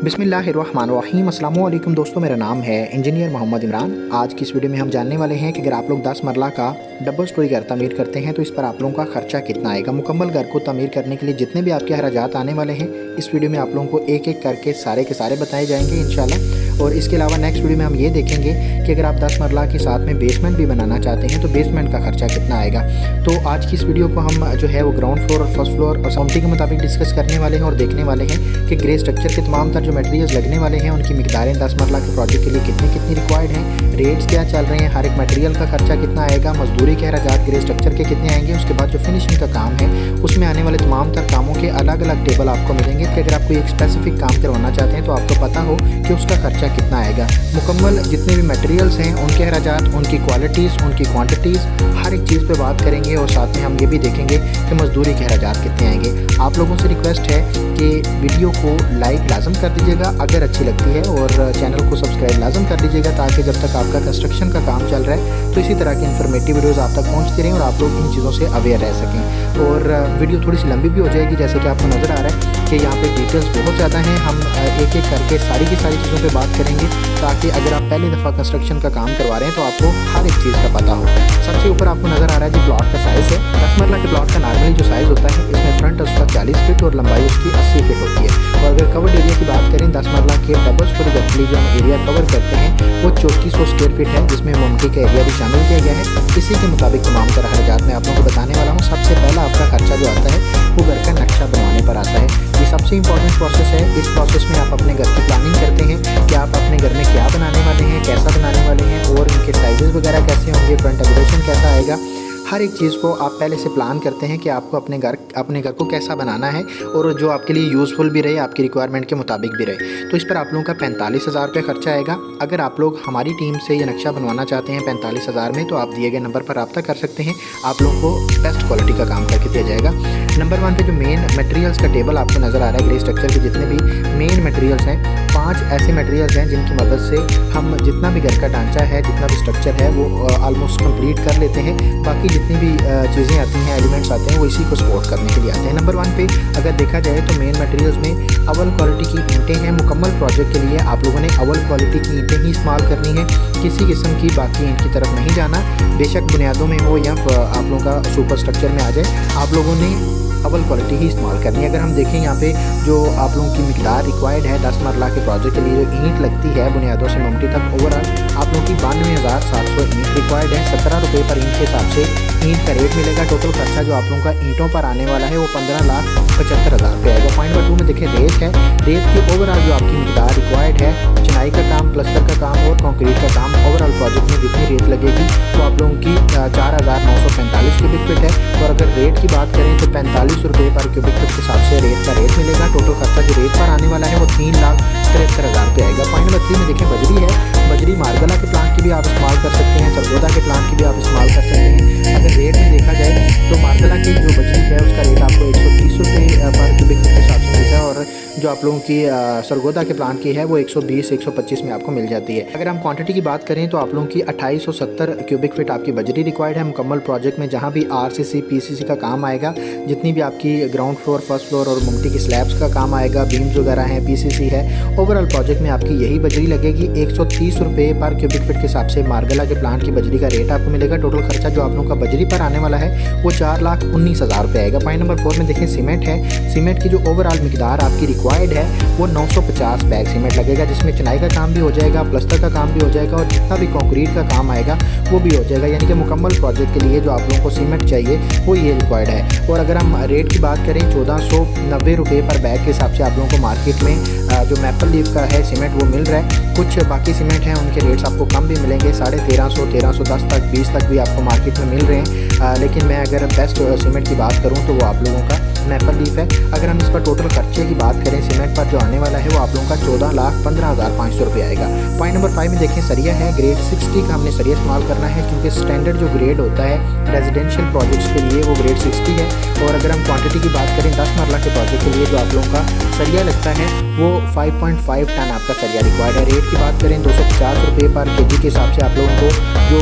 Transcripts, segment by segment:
बिस्मिल्लाहिर्रहमानिर्रहीम। अस्सलाम वालेकुम दोस्तों, मेरा नाम है इंजीनियर मोहम्मद इमरान। आज की इस वीडियो में हम जानने वाले हैं कि अगर आप लोग 10 मरला का डबल स्टोरी घर तमीर करते हैं तो इस पर आप लोगों का खर्चा कितना आएगा। मुकम्मल घर को तमीर करने के लिए जितने भी आपके अखराजात आने वाले हैं इस वीडियो में आप लोगों को एक एक करके सारे के सारे बताए जाएंगे इंशाल्लाह। और इसके अलावा नेक्स्ट वीडियो में हम ये देखेंगे कि अगर आप 10 मरला के साथ में बेसमेंट भी बनाना चाहते हैं तो बेसमेंट का खर्चा कितना आएगा। तो आज की इस वीडियो को हम जो है वो ग्राउंड फ्लोर और फर्स्ट फ्लोर और साउंडी के मुताबिक डिस्कस करने वाले हैं और देखने वाले हैं कि ग्रे स्ट्रक्चर के तमाम तर जो मटेरियल्स लगने वाले हैं उनकी मिकदारें 10 मरला के प्रोजेक्ट के लिए कितनी रिक्वायर्ड हैं, रेट्स क्या चल रहे हैं, हर एक मटेरियल का खर्चा कितना आएगा, मजदूरी के अखराजात ग्रे स्ट्रक्चर के कितने आएंगे। उसके बाद जो फिनिशिंग का काम है उसमें आने वाले तमाम तर कामों के अलग अलग टेबल आपको मिलेंगे कि अगर आप कोई एक स्पेसिफिक काम करवाना चाहते हैं तो आपको पता हो कि उसका खर्चा कितना आएगा। मुकम्मल जितने भी मटेरियल्स हैं उनके अखराजात, उनकी क्वालिटीज़, उनकी क्वांटिटीज़, हर एक चीज़ पे बात करेंगे और साथ में हम ये भी देखेंगे कि मजदूरी के अखराजात कितने आएंगे। आप लोगों से रिक्वेस्ट है कि वीडियो को लाइक लाजम कर दीजिएगा अगर अच्छी लगती है और चैनल को सब्सक्राइब लाजम कर दीजिएगा ताकि जब तक आपका कंस्ट्रक्शन का काम चल रहा है तो इसी तरह की इन्फॉर्मेटिव वीडियोस आप तक पहुंचती रहें और आप लोग इन चीज़ों से अवेयर रह सकें। और वीडियो थोड़ी सी लंबी भी हो जाएगी जैसे कि आपको नज़र आ रहा है कि यहाँ पे डिटेल्स बहुत ज़्यादा हैं। हम एक एक करके सारी की सारी चीज़ों पे बात करेंगे ताकि अगर आप पहली दफ़ा कंस्ट्रक्शन का काम करवा रहे हैं तो आपको हर एक चीज़ का पता हो। सबसे ऊपर आपको नज़र आ रहा है जो प्लॉट का साइज़ है। 10 मरला के प्लॉट का नॉर्मली जो साइज़ होता है इसमें फ्रंट उसका 40 फीट और लंबाई उसकी 80 फीट होती है। और अगर कवर्ड एरिया की बात करें 10 मरला के डबल स्टोरी घर के लिए जो हम एरिया कवर करते हैं वो 3400 स्क्वायर फीट है जिसमें मुमकी का एरिया भी शामिल किया गया है। इसी के मुताबिक तमाम तरह खर्चात मैं आप लोगों को बताने वाला हूँ। सबसे पहला आपका खर्चा जो आता है वो घर का नक्शा बनवाने पर आता है। ये सबसे इंपॉर्टेंट प्रोसेस है। इस प्रोसेस में आप अपने घर की प्लानिंग करते हैं कि आप अपने घर में क्या बनाने वाले हैं, कैसा बनाने वाले हैं और इनके साइजेस वगैरह कैसे होंगे, फ्रंट एलिवेशन कैसा आएगा। हर एक चीज़ को आप पहले से प्लान करते हैं कि आपको अपने घर को कैसा बनाना है और जो आपके लिए यूज़फुल भी रहे, आपकी रिक्वायरमेंट के मुताबिक भी रहे। तो इस पर आप लोगों का 45,000 रुपये खर्चा आएगा। अगर आप लोग हमारी टीम से ये नक्शा बनवाना चाहते हैं 45,000 में तो आप दिए गए नंबर पर रब्ता कर सकते हैं। आप लोगों को बेस्ट क्वालिटी का काम करके दिया जाएगा। नंबर 1 पे जो मेन मटेरियल्स का टेबल आपको नज़र आ रहा है, ग्रे स्ट्रक्चर के जितने भी मेन मटेरियल्स हैं 5 ऐसे मटेरियल्स हैं जिनकी मदद से हम जितना भी घर का ढांचा है, जितना भी स्ट्रक्चर है वो ऑलमोस्ट कंप्लीट कर लेते हैं। बाकी जितनी भी चीज़ें आती हैं, एलिमेंट्स आते हैं वो इसी को सपोर्ट करने के लिए आते हैं। नंबर 1 पे अगर देखा जाए तो मेन मटेरियल्स में अव्वल क्वालिटी की ईंटें हैं। मुकम्मल प्रोजेक्ट के लिए आप लोगों ने अव्वल क्वालिटी की ईंटें ही इस्तेमाल करनी है, किसी किस्म की बाकी ईंट की तरफ नहीं जाना। बेशक बुनियादों में हो या आप लोगों का सुपर स्ट्रक्चर में आ जाए, आप लोगों ने अव्वल क्वालिटी ही इस्तेमाल करनी है। अगर हम देखें यहाँ पे जो आप लोगों की मिकदार रिक्वायर्ड है 10 मरला के प्रोजेक्ट के लिए जो ईंट लगती है बुनियादों से ममटी तक ओवरऑल आप लोगों की 92,700 ईंट रिक्वायर्ड है। 17 रुपये पर ईंट के हिसाब से ईंट का रेट मिलेगा। टोटल खर्चा जो आप लोगों का ईंटों पर आने वाला है वो 15,75,000 रुपये आएगा। पॉइंट नंबर 2 में देखें रेट है। रेट की ओवरऑल जो आपकी मिकदार रिक्वायर्ड है, चिनाई का काम, प्लस्तर का काम और कंक्रीट का काम, ओवरऑल प्रोजेक्ट में जितनी रेट लगेगी वो आप लोगों की 4,945 क्यूबिक फीट है। और अगर रेट की बात करें तो 45 रुपये पर क्यूबिक फीट के हिसाब से रेट का रेट मिलेगा। टोटल खर्चा जो रेट पर आने वाला है वो 3,73,000 रुपये आएगा। पॉइंट नंबर 3 में देखें बजरी है। बजरी मार्गला के प्लांट की भी आप इस्तेमाल कर सकते हैं, सरगोदा के प्लांट की भी आप इस्तेमाल कर सकते हैं। अगर रेट में देखा जाए तो मार्गला की जो बजरी है उसका रेट आपको 130 रुपये पर क्यूबिक फीट के हिसाब से मिलता है और जो आप लोगों की सरगोदा के प्लांट की है वो 120-125 में आपको मिल जाती है। अगर हम क्वांटिटी की बात करें तो आप लोगों की 2870 क्यूबिक फीट आपकी बजरी रिक्वायर्ड है मुकम्मल प्रोजेक्ट में, जहाँ भी आरसीसी पीसीसी का काम आएगा, जितनी भी आपकी ग्राउंड फ्लोर, फर्स्ट फ्लोर और मुमटी की स्लैब्स का काम आएगा, बीम्स वगैरह हैं, पीसीसी है, ओवरऑल प्रोजेक्ट में आपकी यही बजरी लगेगी। 130 रुपये पर क्यूबिक फीट के हिसाब से मार्गला के प्लांट की बजरी का रेट आपको मिलेगा। टोटल खर्चा जो आप लोगों का बजरी पर आने वाला है वो 4,19,000 रुपये आएगा। पॉइंट नंबर 4 में देखें सीमेंट है। सीमेंट की जो ओवरऑल मिकदार आपकी रिक्वायर्ड है वो 950 बैग सीमेंट लगेगा, जिसमें चिनाई का काम भी हो जाएगा, प्लस्तर का काम भी हो जाएगा और जितना भी कंक्रीट का काम आएगा वो भी हो जाएगा। यानी कि मुकम्मल प्रोजेक्ट के लिए जो आप लोगों को सीमेंट चाहिए वो ये रिक्वायर्ड है। और अगर हम रेट की बात करें 1,490 रुपये पर बैग के हिसाब से आप लोगों को मार्केट में जो मैपल लीफ का है सीमेंट वो मिल रहा है। कुछ बाकी सीमेंट हैं उनके रेट्स आपको कम भी मिलेंगे, 1350, 1310 तक, 20 तक भी आपको मार्केट में मिल रहे हैं। लेकिन मैं अगर बेस्ट सीमेंट की बात करूँ तो वो आप लोगों का मैपल लीफ है। अगर हम इस पर टोटल खर्चे की बात करें सीमेंट पर जो आने वाला है वो आप लोगों का 14,15,500 रुपये आएगा। पॉइंट नंबर 5 में देखें सरिया है। ग्रेड 60 का हमने सरिया इस्तेमाल करना है क्योंकि स्टैंडर्ड जो ग्रेड होता है रेजिडेंशियल प्रोजेक्ट्स के लिए वो ग्रेड 60 है। और अगर हम क्वांटिटी की बात करें 10 मरला के प्रोजेक्ट के लिए जो आप लोगों का सरिया लगता है वो 5.5 टन आपका सरिया रिक्वायर्ड है। रेट की बात करें 250 रुपये पर केजी के हिसाब से आप लोगों को जो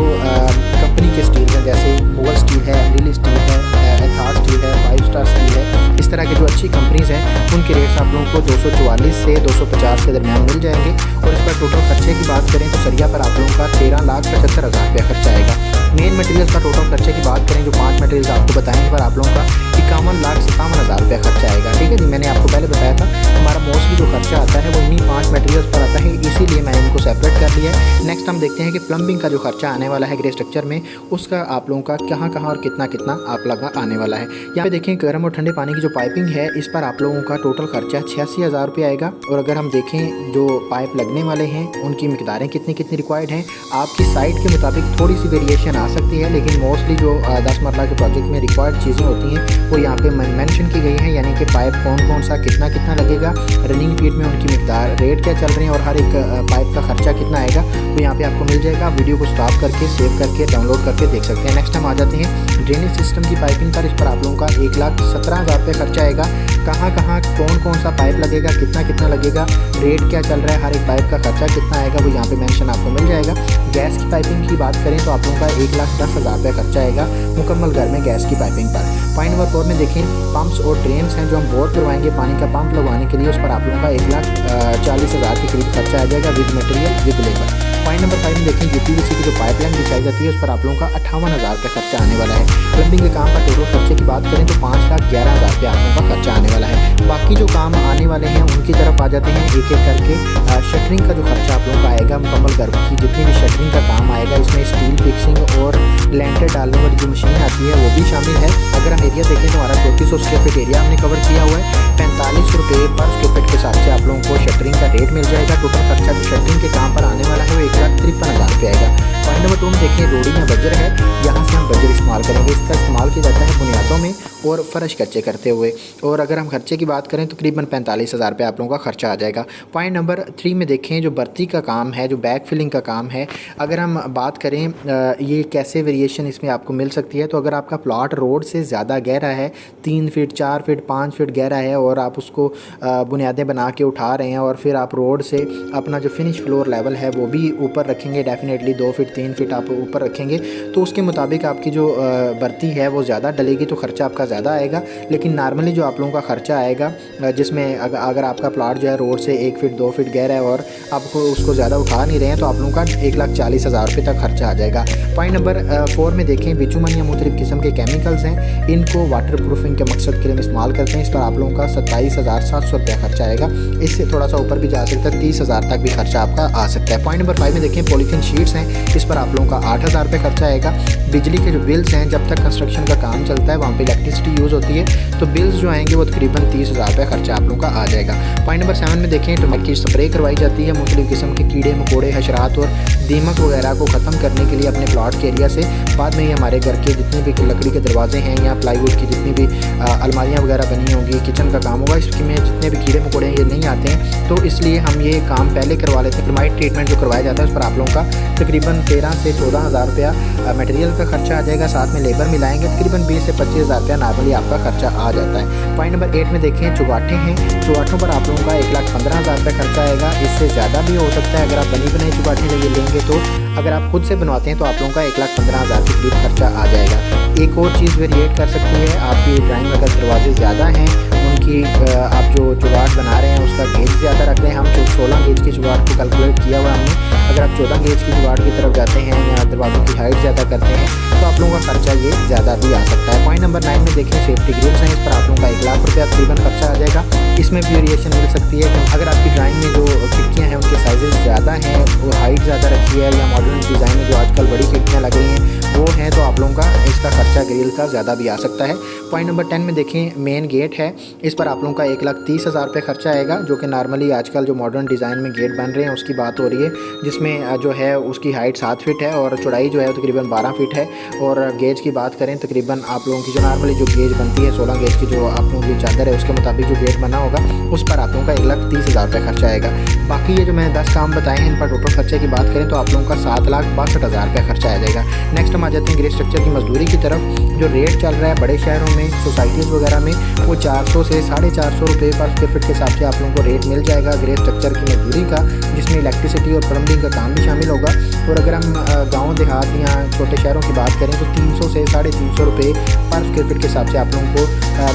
कंपनी के स्टील हैं जैसे मुगल स्टील है, अमरीली स्टील है, एथार स्टील है, 5 स्टार स्टील है, इस तरह के जो अच्छी कंपनीज़ हैं उनके रेट्स आप लोगों को 244 से 250 के दरमियान मिल जाएंगे। और इस पर टोटल खर्चे की बात करें तो सरिया पर आप लोगों का 13,75,000 रुपया खर्चा आएगा। मेन मटेरियल का टोटल खर्चे की बात करें, जो 5 मटेरियल आपको बताएंगे पर आप लोगों का 51,57,000 रुपया खर्चा आएगा। ठीक है जी, मैंने आपको पहले बताया था हमारा मोस्टली जो खर्चा आता है वो इन्हीं 5 मटेरियल्स पर आता है, इसीलिए मैंने इनको सेपरेट कर लिया है। नेक्स्ट हम देखते हैं कि प्लम्बिंग का जो खर्चा आने वाला है ग्रे स्ट्रक्चर में, उसका आप लोगों का कहाँ कहाँ और कितना कितना आप लगा आने वाला है। यहाँ पे देखें गर्म और ठंडे पानी की जो पाइपिंग है इस पर आप लोगों का टोटल खर्चा 86,000 रुपये आएगा। और अगर हम देखें जो पाइप लगने वाले हैं उनकी मिकदारें कितनी कितनी रिक्वायर्ड हैं, आपकी साइट के मुताबिक थोड़ी सी वेरिएशन आ सकती है, लेकिन मोस्टली जो 10 मरला के प्रोजेक्ट में रिक्वायर्ड चीज़ें होती हैं वो यहाँ पे मेंशन की गई हैं, यानी कि पाइप कौन कौन सा कितना कितना लगेगा, रनिंग फीट में उनकी मिकदार, रेट क्या चल रहे हैं और हर एक पाइप का खर्चा कितना आएगा वो यहाँ पे आपको मिल जाएगा। वीडियो को स्टॉप करके सेव करके डाउनलोड करके देख सकते हैं। नेक्स्ट हम आ जाते हैं ड्रेनेज सिस्टम की पाइपिंग पर। इस पर आप लोगों का 1,17,000 रुपये खर्चा आएगा। कहाँ कहाँ कौन कौन सा पाइप लगेगा, कितना कितना लगेगा, रेट क्या चल रहा है, हर एक पाइप का खर्चा कितना आएगा वो यहाँ पे मेंशन आपको मिल जाएगा। गैस की पाइपिंग की बात करें तो आप लोगों का 1,10,000 रुपये खर्चा आएगा मुकम्मल घर में गैस की पाइपिंग पर। पॉइंट नंबर 4 में देखें पंप्स और ड्रेन्स हैं जो हम बोर करवाएंगे पानी का पंप लगवाने के लिए, उस पर आप लोगों का 1,40,000 के करीब खर्चा आ जाएगा with material with labour. Point number 5 में देखें यूपीवीसी की जो पाइपलाइन बिछाई जाती है उस पर आप लोगों का 58,000 रुपये खर्चा आने वाला है। प्लम्बिंग के काम का टोटल खर्चे की बात करें तो 5,11,000 रुपये आप लोगों का खर्चा आने वाला है। बाकी जो काम आने वाले हैं उनकी तरफ आ जाते हैं एक एक करके। शटरिंग का जो खर्चा आप लोगों का आएगा, मुकम्मल घर की जितनी भी शटरिंग का काम आएगा इसमें स्टील फिक्सिंग और लैंटर डालने वाली जो मशीन आती है वो भी शामिल है। अगर हम एरिया देखें तो हमारा 3400 स्क्वायर फीट एरिया हमने कवर किया हुआ है। 45 रुपये पर स्क्वायर फीट के हिसाब से आप लोगों को शटरिंग का रेट मिल जाएगा। टोटल खर्चा जो शटरिंग के काम पर आने वाला है वो 1,53,000 रुपये आएगा। पॉइंट नंबर 2 में देखें रोडिंग या बजर है, यहाँ से हम बजर इस्तेमाल करेंगे। इसका इस्तेमाल किया जाता है बुनियादों में और फर्श कच्चे करते हुए। और अगर हम खर्चे की बात करें तो तकरीबन 45,000 रुपये आप लोगों का खर्चा आ जाएगा। पॉइंट नंबर 3 में देखें जो बर्ती का काम है, जो बैक फिलिंग का काम है, अगर हम बात करें ये कैसे वेरिएशन इसमें आपको मिल सकती है, तो अगर आपका प्लॉट रोड से ज़्यादा गहरा है, 3 फीट 4 फीट 5 फीट गहरा है और आप उसको बुनियादें बना के उठा रहे हैं और फिर आप रोड से अपना जो फिनिश फ्लोर लेवल है वो भी ऊपर रखेंगे, डेफिनेटली 2 फीट 3 फीट आप ऊपर रखेंगे, तो उसके मुताबिक आपकी जो बर्ती है वो ज़्यादा डलेगी तो खर्चा आपका ज़्यादा आएगा। लेकिन नॉर्मली जो आप लोगों का खर्चा आएगा जिसमें अगर आपका प्लाट जो है रोड से 1 फीट 2 फीट गहरा है और आपको उसको ज़्यादा उठा नहीं रहे हैं तो आप लोगों का 1,40,000 रुपये तक खर्चा आ जाएगा। पॉइंट नंबर 4 में देखें बिचुमन या मुख्तलिफ किस्म के केमिकल्स हैं, इनको वाटर प्रूफिंग के मकसद के लिए इस्तेमाल करते हैं। इस पर आप लोगों का 27,700 रुपया खर्चा आएगा। इससे थोड़ा सा ऊपर भी जा सकता है, 30,000 तक भी खर्चा आपका आ सकता है। पॉइंट नंबर 5 में देखें पॉलीथीन शीट्स हैं, इस पर आप लोगों का 8,000 रुपये खर्चा आएगा। बिजली के जो बिल्स हैं, जब तक कंस्ट्रक्शन का काम चलता है वहाँ पे इलेक्ट्रिसिटी यूज़ होती है तो बिल्स जो आएंगे वो तकरीबन 30,000 रुपये खर्चा आप लोगों का आ जाएगा। पॉइंट नंबर 7 में देखें टमाटर की स्प्रे करवाई जाती है मुख्तलिफ किस्म के कीड़े मकोड़े हशरात और दीमक वगैरह को ख़त्म करने के लिए अपने प्लॉट के एरिया से। बाद में ही हमारे घर के जितने भी लकड़ी के दरवाजे हैं या प्लाईवुड की जितनी भी अलमारियाँ वगैरह बनी होंगी, किचन का काम होगा, इसमें जितने भी कीड़े मकोड़े हैं ये नहीं आते हैं, तो इसलिए हम ये काम पहले करवा लेते हैं। टर्माइट ट्रीटमेंट जो करवाया जाता है उस पर आप लोगों का तकरीबन 13 से 14,000 रुपया मटेरियल का खर्चा आ जाएगा। साथ में लेबर मिलाएंगे तकरीबन 20 से 25,000 रुपया नॉर्मली आपका खर्चा आ जाता है। पॉइंट नंबर 8 में देखें चुगाठे हैं, चुगाठों पर आप लोगों का 1,15,000 रुपये खर्चा आएगा। इससे ज़्यादा भी हो सकता है अगर आप बनी बनाई चुगाठे लेंगे तो। अगर आप खुद से बनवाते हैं तो आप लोगों का 1,15,000 के करीब खर्चा आ जाएगा। एक और चीज़ वेरिएट कर सकती है, आपकी ड्राइंग में अगर दरवाजे ज़्यादा हैं उनकी आप जो चुगाट बना रहे हैं उसका गेज ज़्यादा रख रहे हैं। हम जो 16 गेज की चुगाट को कैलकुलेट किया हुआ हमने, अगर आप 14 गेज की चुगाट की तरफ जाते हैं या दरवाज़ों की हाइट ज़्यादा करते हैं तो आप लोगों का खर्चा ये ज़्यादा भी आ सकता है। पॉइंट नंबर 9 में देखें सेफ्टी ग्रिल्स हैं, इस पर आप लोगों का 1,00,000 रुपया तकरीबन खर्चा आ जाएगा। इसमें भी वेरिएशन मिल सकती है कि अगर आपकी ड्राइंग में जो खिड़कियाँ हैं उनके साइजेस ज़्यादा हैं, वो हाइट ज़्यादा रखी है या मॉडर्न डिज़ाइन में जो आजकल बड़ी खिड़कियाँ लग रही हैं वो हैं, तो आप लोगों का इसका खर्चा ग्रिल का ज़्यादा भी आ सकता है। पॉइंट नंबर 10 में देखें मेन गेट है, इस पर आप लोगों का 1,30,000 रुपये खर्चा आएगा, जो कि नॉर्मली आजकल जो मॉडर्न डिज़ाइन में गेट बन रहे हैं उसकी बात हो रही है, जिसमें जो है उसकी हाइट 7 फीट है और चौड़ाई जो है तकरीबन 12 फीट है। और गेज की बात करें तकरीबन आप लोगों की जो नॉर्मली जो गेज बनती है 16 गेज की जो आप लोगों की चादर है उसके मुताबिक जो गेट बना होगा उस पर आप लोगों का 1,30,000 रुपये खर्चा आएगा। बाकी ये जो मैंने 10 काम बताए हैं इन पर टोटल खर्चे की बात करें तो आप लोगों का 7,62,000 रुपया खर्चा आ जाएगा। नेक्स्ट हम आ जाते हैं ग्रे स्ट्रक्चर की मजदूरी की तरफ। जो रेट चल रहा है बड़े शहरों में सोसाइटीज़ वगैरह में वो 400 से 450 रुपये पर स्क्वायर फीट के हिसाब से आप लोगों को रेट मिल जाएगा ग्रे स्ट्रक्चर की मजदूरी का, जिसमें इलेक्ट्रिसिटी और प्लम्बिंग का काम भी शामिल होगा। और अगर हम गाँव देहात या छोटे शहरों की बात करें तो 300 से 350 रुपये पर स्क्वायर फीट के हिसाब से आप लोगों को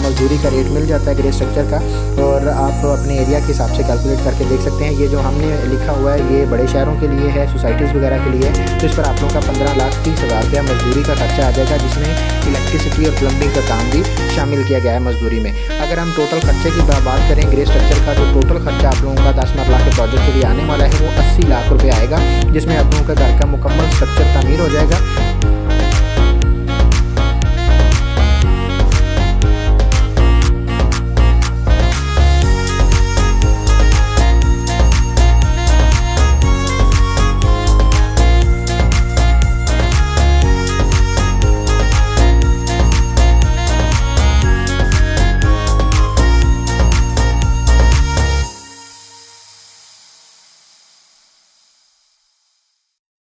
मजदूरी का रेट मिल जाता है ग्रे स्ट्रक्चर का। और आप अपने एरिया के हिसाब से कैलकुलेट करके देख सकते हैं। ये जो हमने लिखा हुआ है ये बड़े शहरों के लिए है, सोसाइटीज़ वगैरह के लिए है। तो इस पर आप लोगों का 15,30,000 रुपया मजदूरी का खर्चा आ जाएगा, जिसमें इलेक्ट्रिसिटी और प्लम्बिंग का काम भी शामिल किया गया है मजदूरी में। अगर हम टोटल खर्चे की बात करें ग्रे स्ट्रक्चर का, तो टोटल खर्चा आप लोगों का 10 मरला के प्रोजेक्ट के लिए आने वाला है वो 80 लाख रुपये आएगा, जिसमें आप लोगों का घर का मुकम्मल स्ट्रक्चर तामीर हो जाएगा।